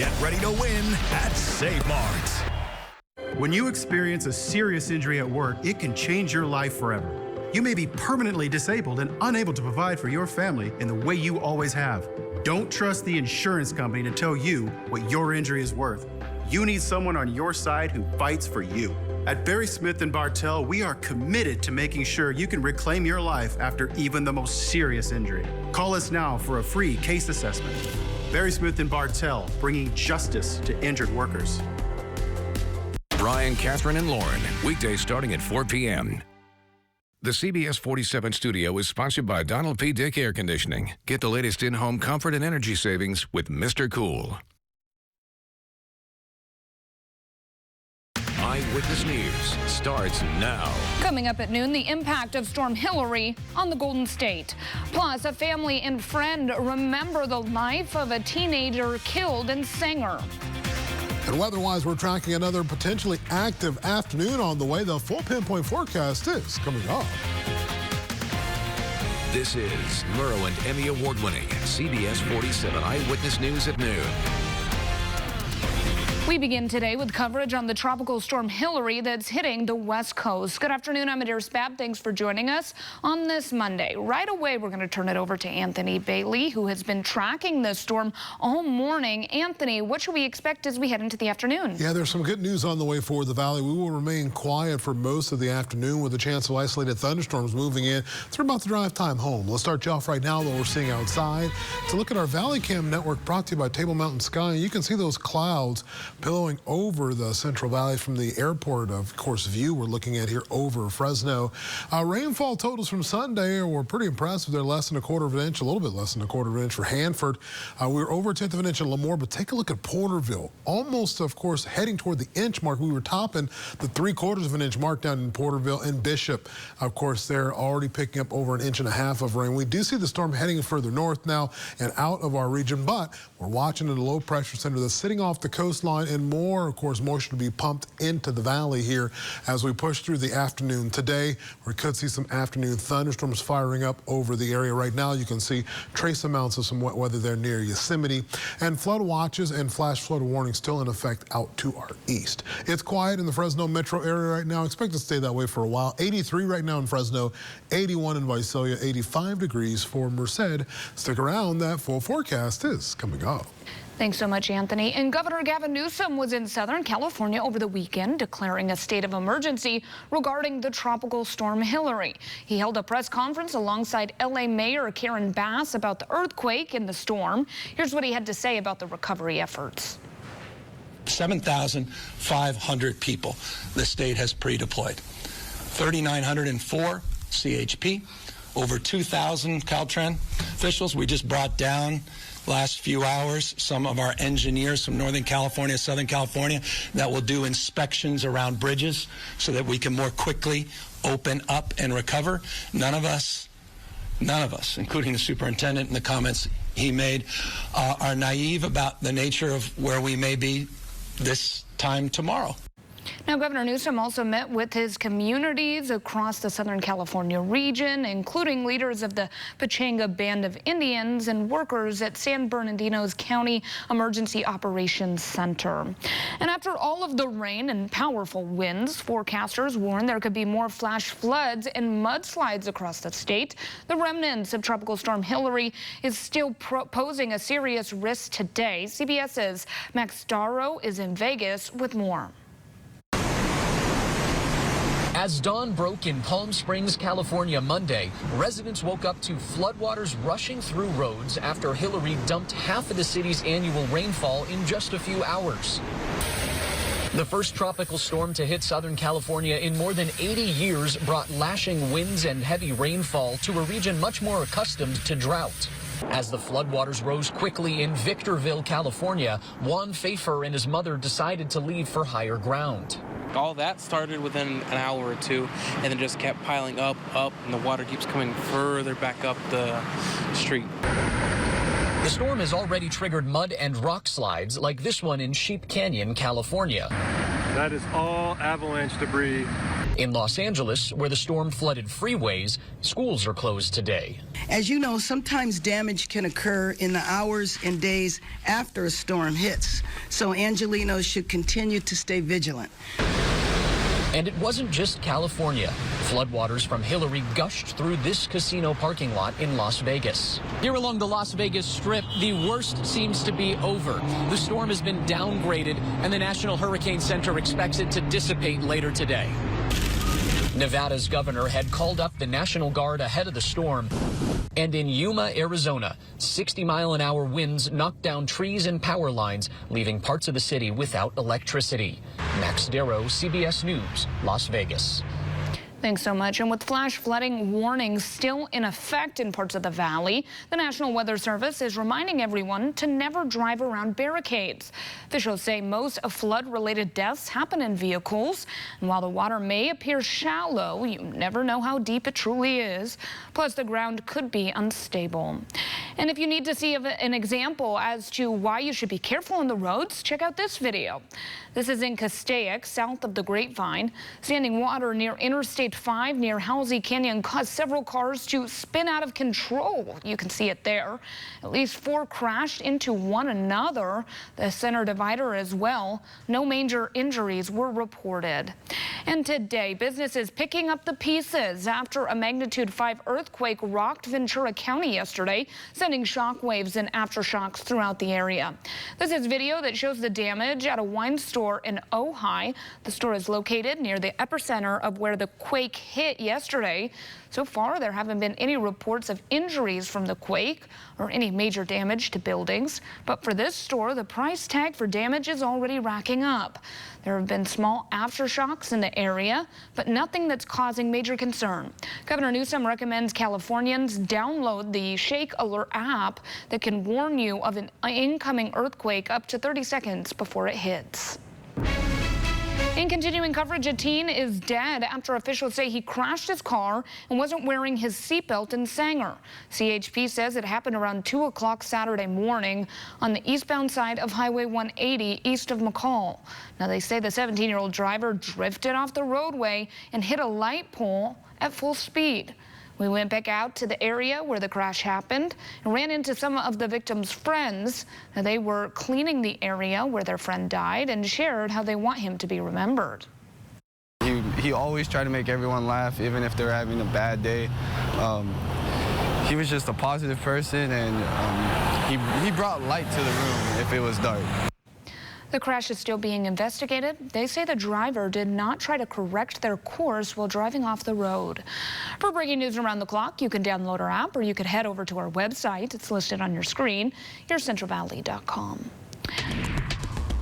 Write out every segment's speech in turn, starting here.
Get ready to win at Save Mart. When you experience a serious injury at work, it can change your life forever. You may be permanently disabled and unable to provide for your family in the way you always have. Don't trust the insurance company to tell you what your injury is worth. You need someone on your side who fights for you. At Barry Smith & Bartell, we are committed to making sure you can reclaim your life after even the most serious injury. Call us now for a free case assessment. Barry Smith & Bartell, bringing justice to injured workers. Brian, Catherine, and Lauren, weekdays starting at 4 p.m. The CBS 47 studio is sponsored by Donald P. Dick Air Conditioning. Get the latest in-home comfort and energy savings with Mr. Cool. Eyewitness News starts now. Coming up at noon, the impact of Storm Hilary on the Golden State. Plus, a family and friend remember the life of a teenager killed in Sanger. And weather-wise, we're tracking another potentially active afternoon on the way. The full pinpoint forecast is coming up. This is Murrow and Emmy Award-winning CBS 47 Eyewitness News at noon. We begin today with coverage on the tropical storm Hilary that's hitting the West Coast. Good afternoon, I'm Adair Spab. Thanks for joining us on this Monday. Right away, we're going to turn it over to Anthony Bailey, who has been tracking this storm all morning. Anthony, what should we expect as we head into the afternoon? Yeah, there's some good news on the way for the valley. We will remain quiet for most of the afternoon with a chance of isolated thunderstorms moving in through about the drive time home. Let's start you off right now, what we're seeing outside. To look at our Valley Cam network brought to you by Table Mountain Sky, you can see those clouds billowing over the Central Valley from the airport, of course, view we're looking at here over Fresno. Rainfall totals from Sunday were pretty impressive. They're less than a quarter of an inch, a little bit less than a quarter of an inch for Hanford. We were over a tenth of an inch in Lemoore, but take a look at Porterville. Almost, of course, heading toward the inch mark. We were topping the 3/4 of an inch mark down in Porterville and Bishop. Of course, they're already picking up over 1.5 inches of rain. We do see the storm heading further north now and out of our region, but we're watching a low pressure center that's sitting off the coastline and more, of course, moisture to be pumped into the valley here as we push through the afternoon today. We could see some afternoon thunderstorms firing up over the area right now. You can see trace amounts of some wet weather there near Yosemite, and flood watches and flash flood warnings still in effect out to our east. It's quiet in the Fresno metro area right now. Expect to stay that way for a while. 83 right now in Fresno, 81 in Visalia, 85 degrees for Merced. Stick around, that full forecast is coming up. Thanks so much, Anthony. And Governor Gavin Newsom was in Southern California over the weekend, declaring a state of emergency regarding the tropical storm Hilary. He held a press conference alongside L.A. Mayor Karen Bass about the earthquake and the storm. Here's what he had to say about the recovery efforts. 7,500 people the state has pre-deployed. 3,904 CHP, over 2,000 Caltrans officials. We just brought down last few hours some of our engineers from Northern California, Southern California, that will do inspections around bridges so that we can more quickly open up and recover. None of us, including the superintendent and the comments he made, are naive about the nature of where we may be this time tomorrow. Now, Governor Newsom also met with his communities across the Southern California region, including leaders of the Pechanga Band of Indians and workers at San Bernardino's County Emergency Operations Center. And after all of the rain and powerful winds, forecasters warn there could be more flash floods and mudslides across the state. The remnants of Tropical Storm Hilary is still posing a serious risk today. CBS's Max Darrow is in Vegas with more. As dawn broke in Palm Springs, California Monday, residents woke up to floodwaters rushing through roads after Hilary dumped half of the city's annual rainfall in just a few hours. The first tropical storm to hit Southern California in more than 80 years brought lashing winds and heavy rainfall to a region much more accustomed to drought. As the floodwaters rose quickly in Victorville, California, Juan Pfeiffer and his mother decided to leave for higher ground. All that started within an hour or two and then just kept piling up, and the water keeps coming further back up the street. The storm has already triggered mud and rock slides like this one in Sheep Canyon, California. That is all avalanche debris. In Los Angeles, where the storm flooded freeways, schools are closed today. As you know, sometimes damage can occur in the hours and days after a storm hits, so Angelenos should continue to stay vigilant. And it wasn't just California. Floodwaters from Hillary gushed through this casino parking lot in Las Vegas. Here along the Las Vegas Strip, the worst seems to be over. The storm has been downgraded, and the National Hurricane Center expects it to dissipate later today. Nevada's governor had called up the National Guard ahead of the storm. And in Yuma, Arizona, 60-mile-an-hour winds knocked down trees and power lines, leaving parts of the city without electricity. Max Darrow, CBS News, Las Vegas. Thanks so much. And with flash flooding warnings still in effect in parts of the valley, the National Weather Service is reminding everyone to never drive around barricades. Officials say most of flood-related deaths happen in vehicles. And while the water may appear shallow, you never know how deep it truly is. Plus, the ground could be unstable. And if you need to see an example as to why you should be careful on the roads, check out this video. This is in Castaic, south of the Grapevine. Standing water near Interstate 5 near Halsey Canyon caused several cars to spin out of control. You can see it there. At least 4 crashed into one another, the center divider as well. No major injuries were reported. And today, business is picking up the pieces after a magnitude 5 earthquake rocked Ventura County yesterday, sending shockwaves and aftershocks throughout the area. This is video that shows the damage at a wine store in Ojai. The store is located near the epicenter of where the quake hit yesterday. So far, there haven't been any reports of injuries from the quake or any major damage to buildings. But for this store, the price tag for damage is already racking up. There have been small aftershocks in the area, but nothing that's causing major concern. Governor Newsom recommends Californians download the Shake Alert app that can warn you of an incoming earthquake up to 30 seconds before it hits. In continuing coverage, a teen is dead after officials say he crashed his car and wasn't wearing his seatbelt in Sanger. CHP says it happened around 2 o'clock Saturday morning on the eastbound side of Highway 180 east of McCall. Now, they say the 17-year-old driver drifted off the roadway and hit a light pole at full speed. We went back out to the area where the crash happened and ran into some of the victim's friends. Now, they were cleaning the area where their friend died and shared how they want him to be remembered. He always tried to make everyone laugh, even if they're having a bad day. He was just a positive person, and he brought light to the room if it was dark. The crash is still being investigated. They say the driver did not try to correct their course while driving off the road. For breaking news around the clock, you can download our app or you could head over to our website. It's listed on your screen, yourcentralvalley.com.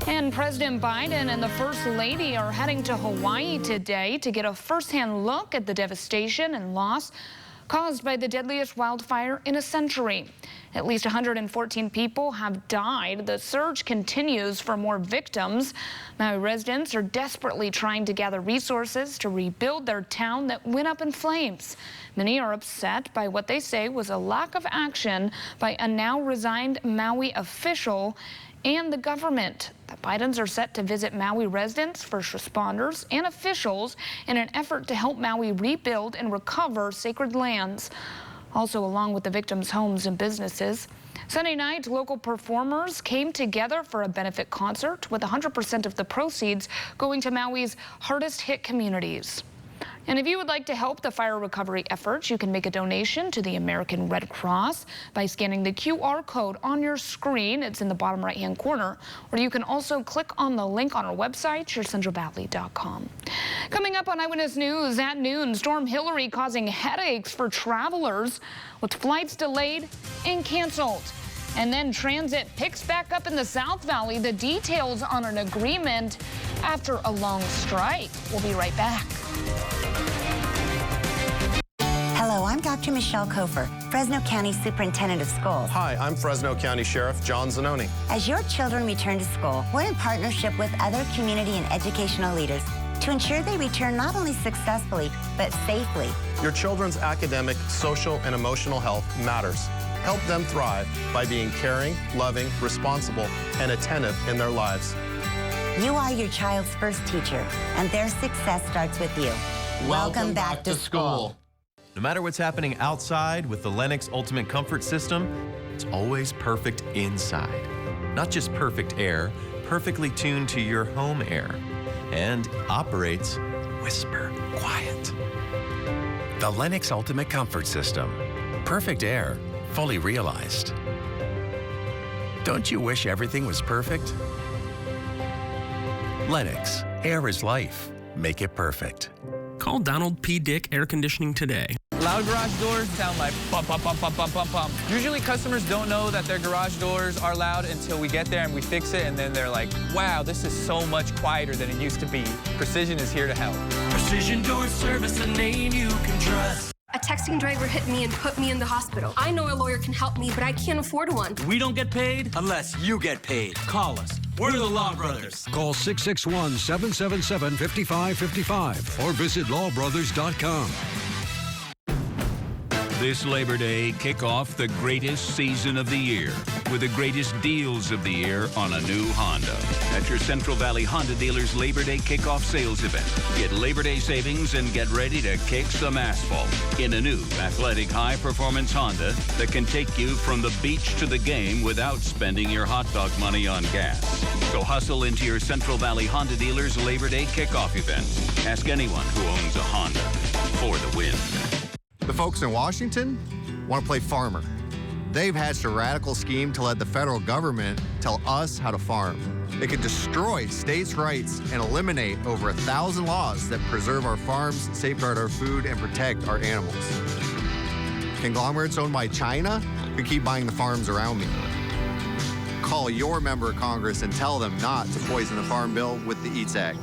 And President Biden and the First Lady are heading to Hawaii today to get a firsthand look at the devastation and loss caused by the deadliest wildfire in a century. At least 114 people have died. The search continues for more victims. Maui residents are desperately trying to gather resources to rebuild their town that went up in flames. Many are upset by what they say was a lack of action by a now resigned Maui official and the government. The Bidens are set to visit Maui residents, first responders, and officials in an effort to help Maui rebuild and recover sacred lands, also along with the victims' homes and businesses. Sunday night, local performers came together for a benefit concert with 100% of the proceeds going to Maui's hardest hit communities. And if you would like to help the fire recovery efforts, you can make a donation to the American Red Cross by scanning the QR code on your screen. It's in the bottom right-hand corner. Or you can also click on the link on our website, yourcentralvalley.com. Coming up on Eyewitness News at noon, Storm Hillary causing headaches for travelers with flights delayed and canceled. And then transit picks back up in the South Valley. The details on an agreement after a long strike. We'll be right back. Hello, I'm Dr. Michelle Kofer, Fresno County Superintendent of Schools. Hi, I'm Fresno County Sheriff John Zanoni. As your children return to school, we're in partnership with other community and educational leaders to ensure they return not only successfully, but safely. Your children's academic, social, and emotional health matters. Help them thrive by being caring, loving, responsible, and attentive in their lives. You are your child's first teacher, and their success starts with you. Welcome back to school. No matter what's happening outside with the Lennox Ultimate Comfort System, it's always perfect inside. Not just perfect air, perfectly tuned to your home air. And operates whisper quiet. The Lennox Ultimate Comfort System. Perfect air, fully realized. Don't you wish everything was perfect? Lennox, air is life. Make it perfect. Call Donald P. Dick Air Conditioning today. Loud garage doors sound like bump, bump, bump, bump, bump, bump, bump. Usually customers don't know that their garage doors are loud until we get there and we fix it, and then they're like, wow, this is so much quieter than it used to be. Precision is here to help. Precision Door Service, a name you can trust. A texting driver hit me and put me in the hospital. I know a lawyer can help me, but I can't afford one. We don't get paid unless you get paid. Call us. We're the Law Brothers. Call 661-777-5555 or visit lawbrothers.com. This Labor Day, kick off the greatest season of the year with the greatest deals of the year on a new Honda at your Central Valley Honda dealer's Labor Day kickoff sales event. Get Labor Day savings and get ready to kick some asphalt in a new athletic high-performance Honda that can take you from the beach to the game without spending your hot dog money on gas. So hustle into your Central Valley Honda dealer's Labor Day kickoff event. Ask anyone who owns a Honda for the win. The folks in Washington want to play farmer. They've hatched a radical scheme to let the federal government tell us how to farm. It could destroy states' rights and eliminate over 1,000 laws that preserve our farms, safeguard our food, and protect our animals. Conglomerates owned by China could keep buying the farms around me. Call your member of Congress and tell them not to poison the Farm Bill with the EATS Act.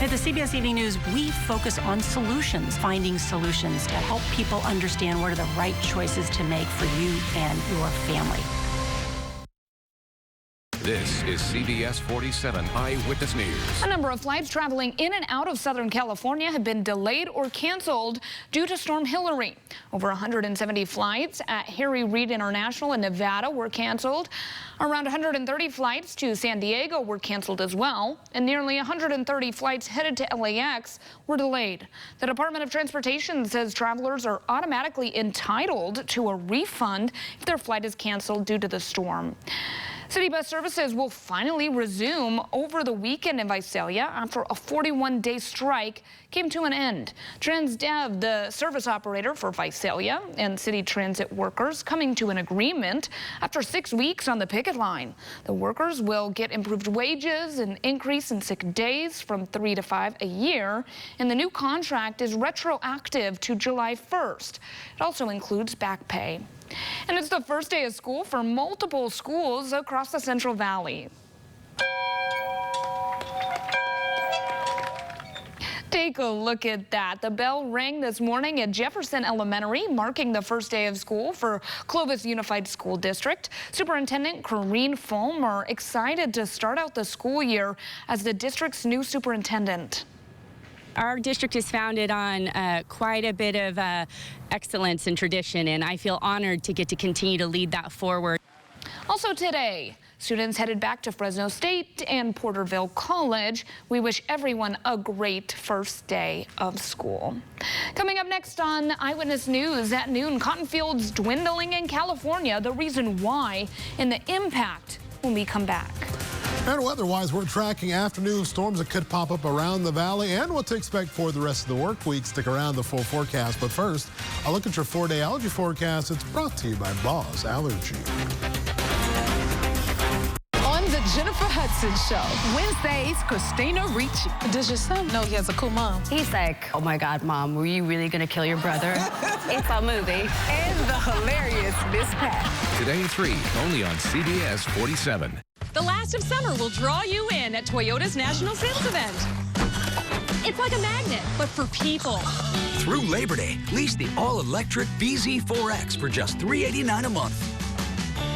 At the CBS Evening News, we focus on solutions, finding solutions to help people understand what are the right choices to make for you and your family. This is CBS 47 Eyewitness News. A number of flights traveling in and out of Southern California have been delayed or canceled due to Storm Hilary. Over 170 flights at Harry Reid International in Nevada were canceled. Around 130 flights to San Diego were canceled as well, and nearly 130 flights headed to LAX were delayed. The Department of Transportation says travelers are automatically entitled to a refund if their flight is canceled due to the storm. City bus services will finally resume over the weekend in Visalia after a 41-day strike came to an end. TransDev, the service operator for Visalia, and city transit workers coming to an agreement after 6 weeks on the picket line. The workers will get improved wages, an increase in sick days from 3 to 5 a year, and the new contract is retroactive to July 1st. It also includes back pay. And it's the first day of school for multiple schools across the Central Valley. Take a look at that. The bell rang this morning at Jefferson Elementary, marking the first day of school for Clovis Unified School District. Superintendent Corrine Fulmer excited to start out the school year as the district's new superintendent. Our district is founded on quite a bit of excellence and tradition, and I feel honored to get to continue to lead that forward. Also today, students headed back to Fresno State and Porterville College. We wish everyone a great first day of school. Coming up next on Eyewitness News at noon, cotton fields dwindling in California, the reason why and the impact when we come back. And weather-wise, we're tracking afternoon storms that could pop up around the valley and what to expect for the rest of the work week. Stick around the full forecast. But first, a look at your 4-day allergy forecast. It's brought to you by Boss Allergy. On the Jennifer Hudson Show, Wednesdays, Christina Ricci. Does your son know he has a cool mom? He's like, oh my God, Mom, were you really gonna kill your brother? It's a movie. And the hilarious Miss Pat. Today at 3, only on CBS 47. The last of summer will draw you in at Toyota's National Sales Event. It's like a magnet, but for people. Through Labor Day, lease the all-electric BZ4X for just $389 a month.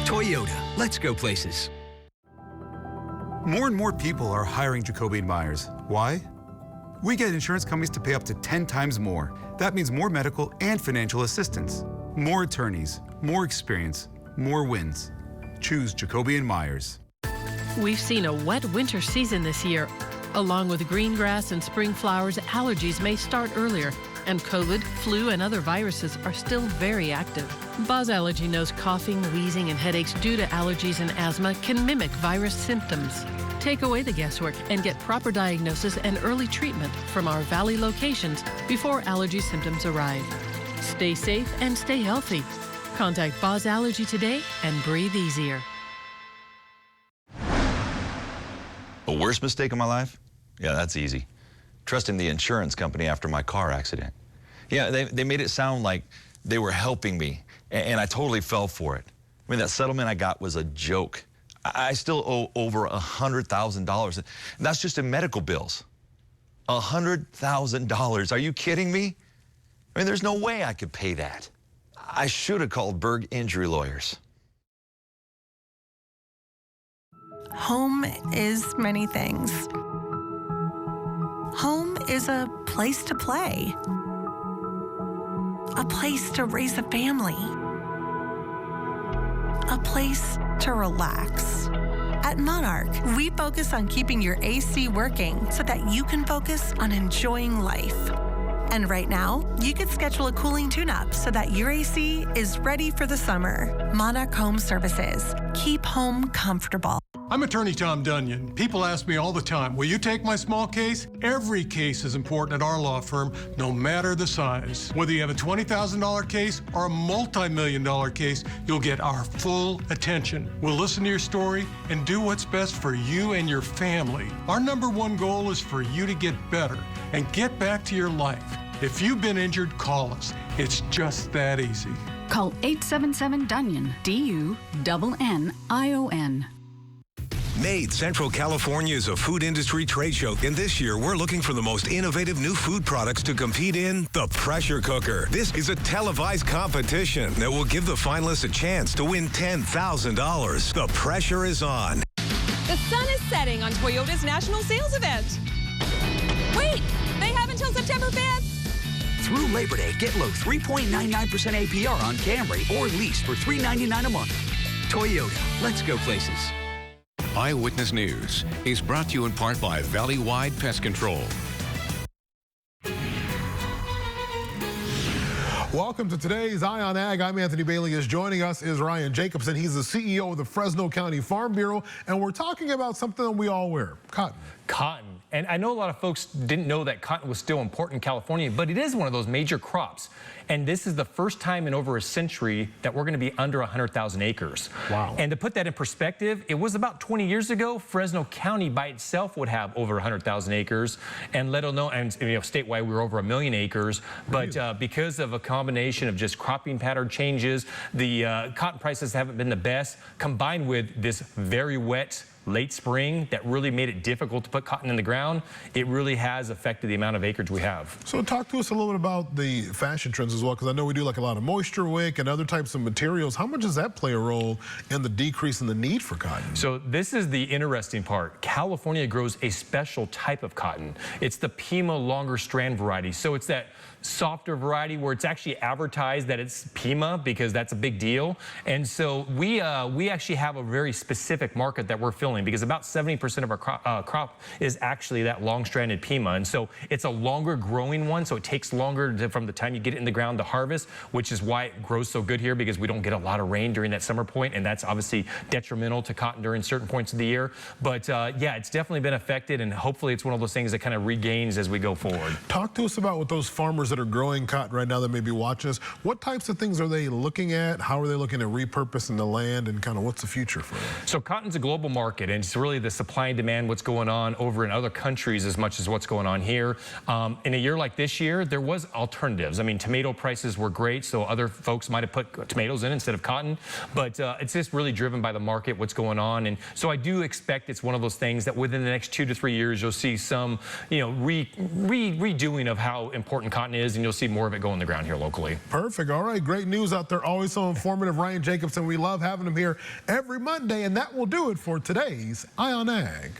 Toyota, let's go places. More and more people are hiring Jacoby & Myers. Why? We get insurance companies to pay up to 10 times more. That means more medical and financial assistance, more attorneys, more experience, more wins. Choose Jacoby & Myers. We've seen a wet winter season this year. Along with green grass and spring flowers, allergies may start earlier, and COVID, flu, and other viruses are still very active. Boz Allergy knows coughing, wheezing, and headaches due to allergies and asthma can mimic virus symptoms. Take away the guesswork and get proper diagnosis and early treatment from our Valley locations before allergy symptoms arrive. Stay safe and stay healthy. Contact Boz Allergy today and breathe easier. The worst mistake of my life? Yeah, that's easy. Trusting the insurance company after my car accident. Yeah, they made it sound like they were helping me, and I totally fell for it. I mean, that settlement I got was a joke. I still owe over $100,000. And that's just in medical bills. $100,000. Are you kidding me? I mean, there's no way I could pay that. I should have called Berg Injury Lawyers. Home is many things. Home is a place to play, a place to raise a family, a place to relax. At Monarch, we focus on keeping your AC working so that you can focus on enjoying life. And right now, you could schedule a cooling tune-up so that your AC is ready for the summer. Monarch Home Services. Keep home comfortable. I'm attorney Tom Dunyan. People ask me all the time, will you take my small case? Every case is important at our law firm, no matter the size. Whether you have a $20,000 case or a multi-million-dollar case, you'll get our full attention. We'll listen to your story and do what's best for you and your family. Our #1 goal is for you to get better and get back to your life. If you've been injured, call us. It's just that easy. Call 877-DUNYON, DUNNION. MADE Central California is a food industry trade show, and this year we're looking for the most innovative new food products to compete in the pressure cooker. This is a televised competition that will give the finalists a chance to win $10,000. The pressure is on. The sun is setting on Toyota's national sales event. Wait, they have until September 5th. Through Labor Day, get low 3.99% APR on Camry or lease for $399 a month. Toyota, let's go places. Eyewitness News is brought to you in part by Valley-Wide Pest Control. Welcome to today's Eye on Ag. I'm Anthony Bailey. Joining us is Ryan Jacobson. He's the CEO of the Fresno County Farm Bureau, and we're talking about something that we all wear, cotton. Cotton. And I know a lot of folks didn't know that cotton was still important in California, but it is one of those major crops. And this is the first time in over a century that we're going to be under 100,000 acres. Wow. And to put that in perspective, it was about 20 years ago, Fresno County by itself would have over 100,000 acres. And let alone, and statewide, we were over 1 million acres. But because of a combination of just cropping pattern changes, the cotton prices haven't been the best, combined with this very wet late spring that really made it difficult to put cotton in the ground. It really has affected the amount of acreage we have. So talk to us a little bit about the fashion trends as well, because I know we do like a lot of moisture wick and other types of materials. How much does that play a role in the decrease in the need for cotton? So this is the interesting part. California grows a special type of cotton. It's the Pima longer strand variety. So it's that softer variety where it's actually advertised that it's Pima because that's a big deal. And so we actually have a very specific market that we're filling because about 70% of our crop is actually that long-stranded Pima. And so it's a longer growing one, so it takes longer from the time you get it in the ground to harvest, which is why it grows so good here because we don't get a lot of rain during that summer point, and that's obviously detrimental to cotton during certain points of the year. But yeah, it's definitely been affected, and hopefully it's one of those things that kind of regains as we go forward. Talk to us about what those farmers that are growing cotton right now that may be watching us, what types of things are they looking at? How are they looking at repurposing the land, and kind of what's the future for them? So cotton's a global market, and it's really the supply and demand, what's going on over in other countries as much as what's going on here. In a year like this year, there was alternatives. I mean, tomato prices were great, so other folks might have put tomatoes in instead of cotton, but it's just really driven by the market, what's going on. And so I do expect it's one of those things that within the next 2 to 3 years, you'll see some, redoing of how important cotton is, and you'll see more of it go in the ground here locally. Perfect. All right. Great news out there. Always so informative. Ryan Jacobson, we love having him here every Monday, and that will do it for today's Eye on Ag.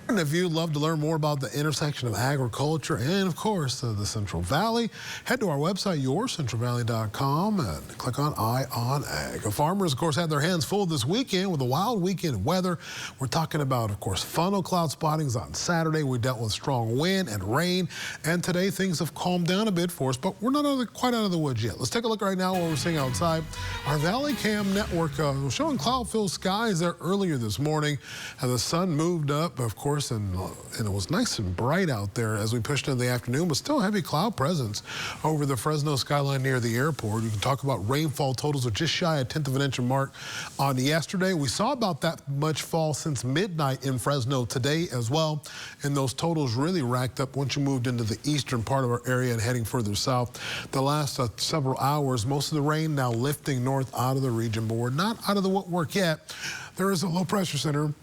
And if you'd love to learn more about the intersection of agriculture and, of course, the Central Valley, head to our website, yourcentralvalley.com, and click on Eye on Ag. Farmers, of course, had their hands full this weekend with a wild weekend of weather. We're talking about, of course, funnel cloud spottings on Saturday. We dealt with strong wind and rain, and today things have calmed down a bit for us, but we're not quite out of the woods yet. Let's take a look right now at what we're seeing outside. Our Valley Cam network showing cloud-filled skies there earlier this morning, and the sun moved up, of course, and it was nice and bright out there as we pushed into the afternoon, but still heavy cloud presence over the Fresno skyline near the airport. You can talk about rainfall totals of just shy of 1/10 of an inch mark on yesterday. We saw about that much fall since midnight in Fresno today as well, and those totals really racked up once you moved into the eastern part of our area and heading further south. The last several hours, most of the rain now lifting north out of the region, but we're not out of the woodwork yet. There is a low pressure center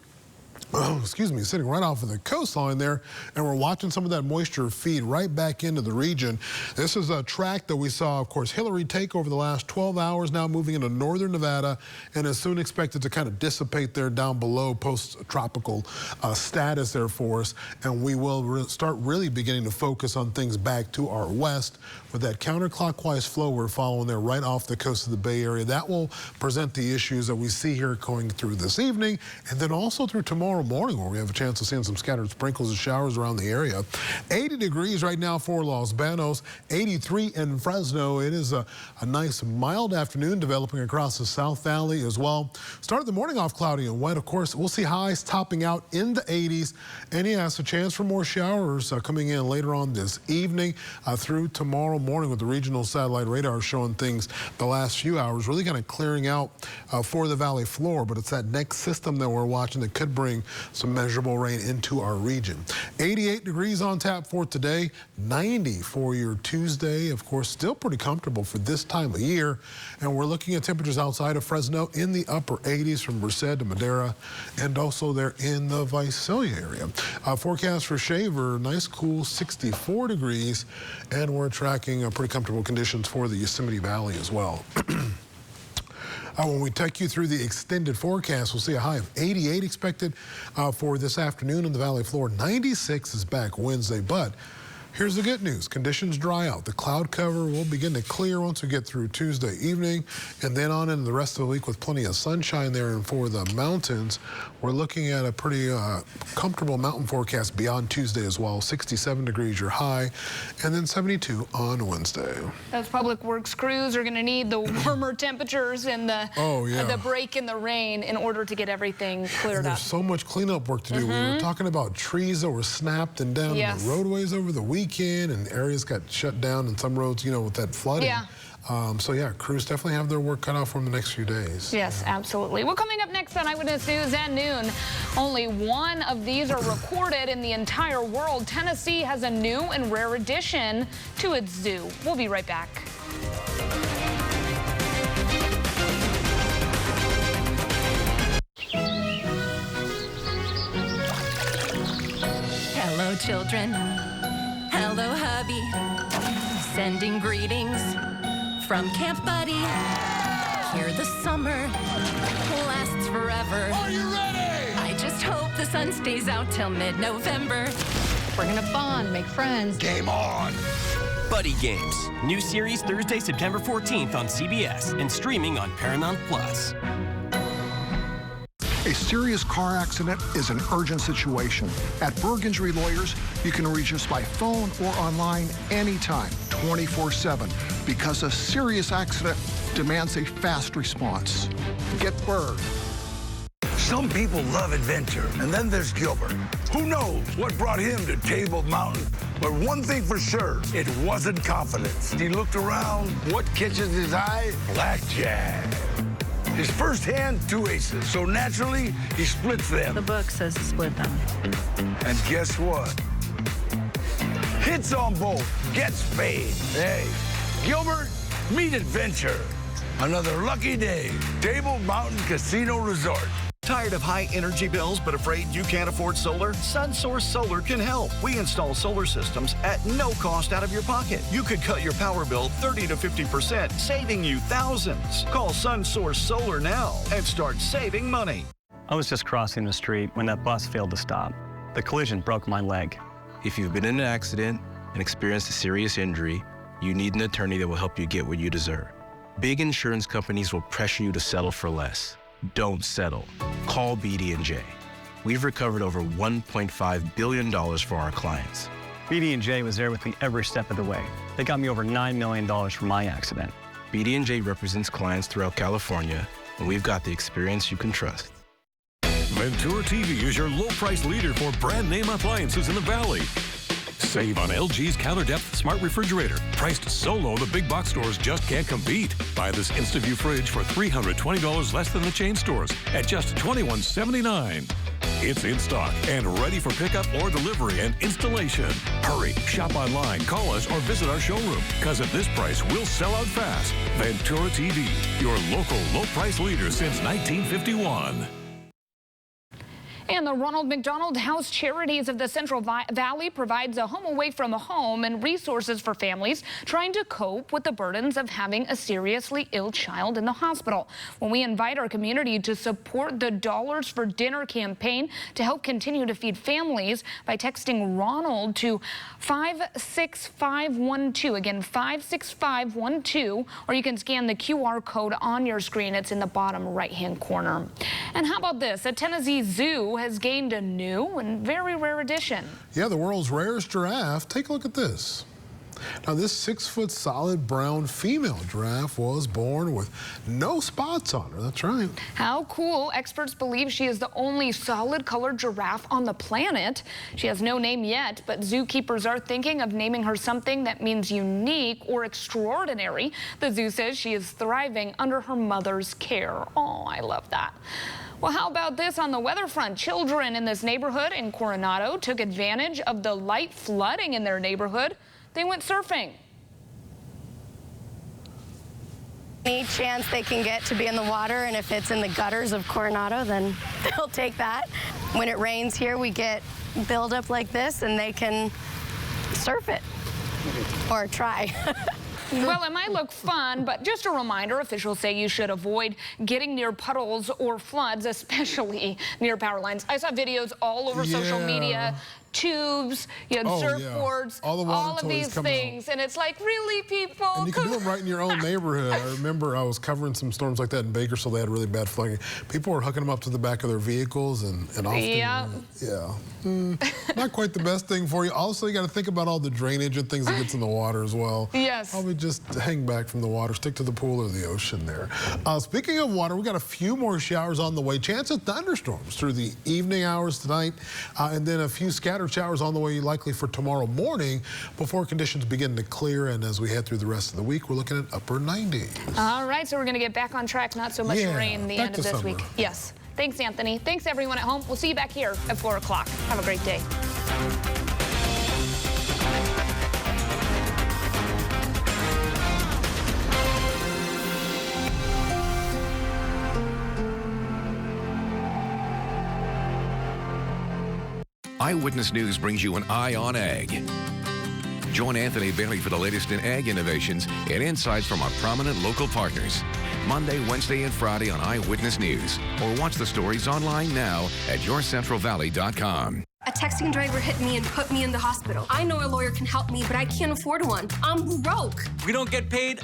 sitting right off of the coastline there, and we're watching some of that moisture feed right back into the region. This is a track that we saw, of course, Hillary take over the last 12 hours, now moving into northern Nevada, and is soon expected to kind of dissipate there down below post-tropical status there for us, and we will start really beginning to focus on things back to our west with that counterclockwise flow we're following there right off the coast of the Bay Area. That will present the issues that we see here going through this evening, and then also through tomorrow morning, where we have a chance of seeing some scattered sprinkles and showers around the area. 80 degrees right now for Los Banos, 83 in Fresno. It is a nice mild afternoon developing across the South Valley as well. Started the morning off cloudy and wet. Of course, we'll see highs topping out in the 80s. And yes, a chance for more showers coming in later on this evening through tomorrow morning, with the regional satellite radar showing things the last few hours really kind of clearing out for the valley floor. But it's that next system that we're watching that could bring some measurable rain into our region. 88 degrees on tap for today, 90 for your Tuesday. Of course, still pretty comfortable for this time of year. And we're looking at temperatures outside of Fresno in the upper 80s from Merced to Madera, and also there in the Visalia area. Forecast for Shaver, nice cool 64 degrees, and we're tracking pretty comfortable conditions for the Yosemite Valley as well. When we take you through the extended forecast, we'll see a high of 88 expected for this afternoon in the valley floor. 96 is back Wednesday, but here's the good news. Conditions dry out. The cloud cover will begin to clear once we get through Tuesday evening, and then on into the rest of the week with plenty of sunshine there. And for the mountains, we're looking at a pretty comfortable mountain forecast beyond Tuesday as well. 67 degrees your high, and then 72 on Wednesday. Those public works crews are going to need the warmer temperatures and the break in the rain in order to get everything cleared up. There's so much cleanup work to do. We were talking about trees that were snapped and down the roadways over the weekend, and areas got shut down in some roads, you know, with that flooding. So yeah, crews definitely have their work cut off for the next few days. Yes, absolutely. Well, coming up next on Eyewitness News at noon, only one of these are recorded in the entire world. Tennessee has a new and rare addition to its zoo. We'll be right back. Hello, children. Hello, hubby. Sending greetings from Camp Buddy. Here the summer lasts forever. Are you ready? I just hope the sun stays out till mid-November. We're gonna bond, make friends. Game on! Buddy Games. New series Thursday, September 14th on CBS and streaming on Paramount+. A serious car accident is an urgent situation. At Berg Injury Lawyers, you can reach us by phone or online anytime, 24/7, because a serious accident demands a fast response. Get Berg. Some people love adventure, and then there's Gilbert. Who knows what brought him to Table Mountain? But one thing for sure, it wasn't confidence. He looked around. What catches his eye? Blackjack. His first hand, 2 aces. So naturally, he splits them. The book says to split them. And guess what? Hits on both, gets paid. Hey, Gilbert, meet adventure. Another lucky day. Table Mountain Casino Resort. Tired of high energy bills but afraid you can't afford solar? SunSource Solar can help. We install solar systems at no cost out of your pocket. You could cut your power bill 30 to 50%, saving you thousands. Call SunSource Solar now and start saving money. I was just crossing the street when that bus failed to stop. The collision broke my leg. If you've been in an accident and experienced a serious injury, you need an attorney that will help you get what you deserve. Big insurance companies will pressure you to settle for less. Don't settle. Call BD&J. We've recovered over $1.5 billion for our clients. BD&J was there with me every step of the way. They got me over $9 million for my accident. BD&J represents clients throughout California, and we've got the experience you can trust. Ventura TV is your low-price leader for brand name appliances in the Valley. Save on LG's counter-depth smart refrigerator. Priced so low, the big box stores just can't compete. Buy this InstaView fridge for $320 less than the chain stores at just $21.79. It's in stock and ready for pickup or delivery and installation. Hurry, shop online, call us, or visit our showroom, because at this price, we'll sell out fast. Ventura TV, your local low-price leader since 1951. And the Ronald McDonald House Charities of the Central Valley provides a home away from home and resources for families trying to cope with the burdens of having a seriously ill child in the hospital. When we invite our community to support the Dollars for Dinner campaign to help continue to feed families by texting Ronald to 56512. Again, 56512, or you can scan the QR code on your screen. It's in the bottom right-hand corner. And how about this? A Tennessee zoo has gained a new and very rare addition. Yeah, the world's rarest giraffe. Take a look at this. Now, this 6-foot solid brown female giraffe was born with no spots on her. That's right. How cool. Experts believe she is the only solid colored giraffe on the planet. She has no name yet, but zookeepers are thinking of naming her something that means unique or extraordinary. The zoo says she is thriving under her mother's care. Oh, I love that. Well, how about this on the weather front? Children in this neighborhood in Coronado took advantage of the light flooding in their neighborhood. They went surfing. Any chance they can get to be in the water, and if it's in the gutters of Coronado, then they'll take that. When it rains here, we get buildup like this, and they can surf it or try. Well, it might look fun, but just a reminder, officials say you should avoid getting near puddles or floods, especially near power lines. I saw videos all over social media, tubes, surfboards, all of these things, and it's like, really, people? And you can do them right in your own neighborhood. I remember I was covering some storms like that in Bakersfield. They had really bad flooding. People were hooking them up to the back of their vehicles, and often, not quite the best thing for you. Also, you got to think about all the drainage and things that gets in the water as well. Yes. Probably just hang back from the water, stick to the pool or the ocean there. Speaking of water, we got a few more showers on the way. Chance of thunderstorms through the evening hours tonight, and then a few scattered showers on the way likely for tomorrow morning before conditions begin to clear. And as we head through the rest of the week, we're looking at upper 90s. All right, so we're going to get back on track. Not so much rain the end of this week. Yes. Thanks, Anthony. Thanks, everyone at home. We'll see you back here at 4 o'clock. Have a great day. Eyewitness News brings you an Eye on Ag. Join Anthony Bailey for the latest in ag innovations and insights from our prominent local partners. Monday, Wednesday, and Friday on Eyewitness News. Or watch the stories online now at yourcentralvalley.com. A texting driver hit me and put me in the hospital. I know a lawyer can help me, but I can't afford one. I'm broke. We don't get paid